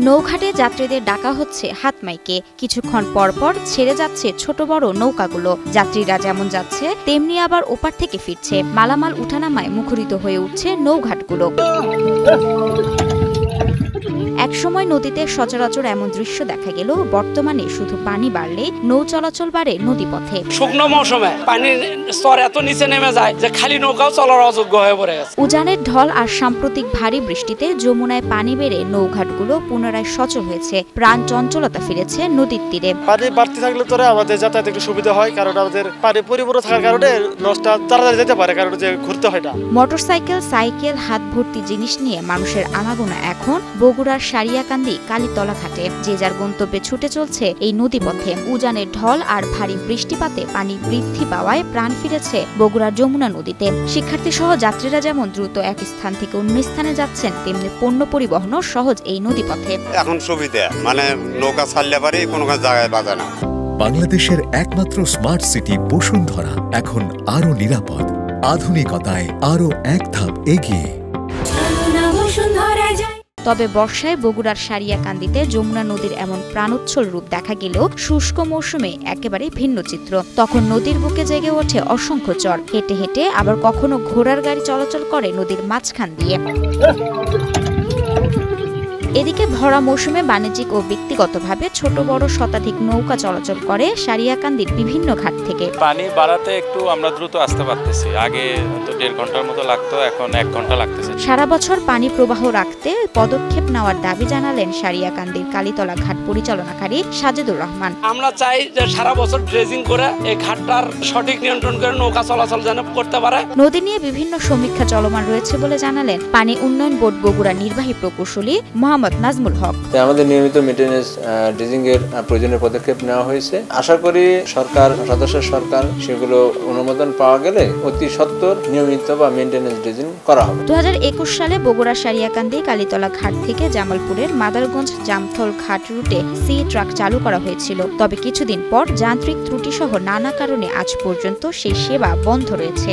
নৌঘাটে যাত্রীদের ডাকা হচ্ছে হাত মাইকে। কিছুক্ষণ পর পর ছেড়ে যাচ্ছে ছোট বড় নৌকাগুলো। যাত্রীরা যেমন যাচ্ছে তেমনি আবার ওপার থেকে ফিরছে। মালামাল উঠানামায় মুখরিত হয়ে উঠছে নৌঘাটগুলো। একসময় নদীতে সচরাচর এমন দৃশ্য দেখা গেল, বর্তমানে শুধু পানি বাড়লে নৌ চলাচল বাড়ে নদীপথে। শুকনো মৌসুমে পানির স্তর এত নিচে নেমে যায় যে খালি নৌকাও চলার অযোগ্য হয়ে পড়ে গেছে। উজানের ঢল আর সাম্প্রতিক ভারী বৃষ্টিতে যমুনায় পানি বেড়ে নৌঘাটগুলো পুনরায় সচল হয়েছে। প্রাণ চঞ্চলতা ফিরেছে নদীর তীরে। পানি বাড়তে থাকলে তো আমাদের যাতায়াত একটু সুবিধা হয়, কারণ আমাদের পানি পরিপূর্ণ থাকার কারণে নৌকা তাড়াতাড়ি যেতে পারে, কারণ যে ঘুরতে হয় না। মোটরসাইকেল, সাইকেল, হাত ভর্তি জিনিস নিয়ে মানুষের আনাগোনা এখন বগুড়ার সারিয়াকান্দি কালীতলা ঘাটে। যে যার গন্তব্যে ছুটে চলছে এই নদীপথে। উজানের ঢল আর ভারী বৃষ্টিপাতে পানি বৃদ্ধি পাওয়ায় প্রাণ ফিরেছে বগুড়ার যমুনা নদীতে। শিক্ষার্থী সহ যাত্রীরা যেমন দ্রুত এক স্থান থেকে অন্য স্থানে যাচ্ছেন, তেমনি পণ্য পরিবহনও সহজ এই নদীপথে। এখন সুবিধা, মানে নৌকা ছাড়লে পারে কোনো জায়গায় বাজে না। বাংলাদেশের একমাত্র স্মার্ট সিটি বসুন্ধরা এখন আরো নিরাপদ, আধুনিকতায় আরো এক ধাপ এগিয়ে। তবে বর্ষায় বগুড়ার সারিয়াকান্দিতে যমুনা নদীর এমন প্রাণোচ্ছল রূপ দেখা গেলেও শুষ্ক মৌসুমে একেবারে ভিন্ন চিত্র। তখন নদীর বুকে জেগে ওঠে অসংখ্য চর। হেঁটে হেঁটে আবার কখনো ঘোড়ার গাড়ি চলাচল করে নদীর মাঝখান দিয়ে। এদিকে ভরা মৌসুমে বাণিজ্যিক ও ব্যক্তিগতভাবে ছোট বড় শতাধিক নৌকা চলাচল করে সারিয়াকান্দির বিভিন্ন ঘাট থেকে। পানি বাড়াতে একটু আমরা দ্রুত আসতে পারতেছি। আগে তো 1.5 ঘন্টার মতো লাগতো, এখন 1 ঘন্টা লাগতেছে। সারা বছর পানি প্রবাহ রাখতে পদক্ষেপ নেওয়ার দাবি জানালেন সারিয়াকান্দির কালীতলা ঘাট পরিচালনাকারী সাজেদুর রহমান। আমরা চাই যে সারা বছর ড্রেজিং করে এই ঘাটটার সঠিক নিয়ন্ত্রণ করে নৌকা চলাচল যেন করতে পারে। নদী নিয়ে বিভিন্ন সমীক্ষা চলমান রয়েছে বলে জানালেন পানি উন্নয়ন বোর্ড বগুড়া নির্বাহী প্রকৌশলী নাজমুল হক। আমাদের নিয়মিত মেইনটেনেন্স ড্রেজিং এর প্রয়োজনীয় পদক্ষেপ নেওয়া হয়েছে। আশা করি সরকার সেগুলো অনুমোদন পাওয়া গেলে অতি সত্বর নিয়মিত বা মেইনটেনেন্স ড্রেজিং করা হবে। 2021 সালে বগুড়া সারিয়াকান্দি কালীতলা ঘাট থেকে জামালপুরের মাদারগঞ্জ জামথল ঘাট রুটে সি ট্রাক চালু করা হয়েছিল। তবে কিছুদিন পর যান্ত্রিক ত্রুটি সহ নানা কারণে আজ পর্যন্ত সেই সেবা বন্ধ রয়েছে।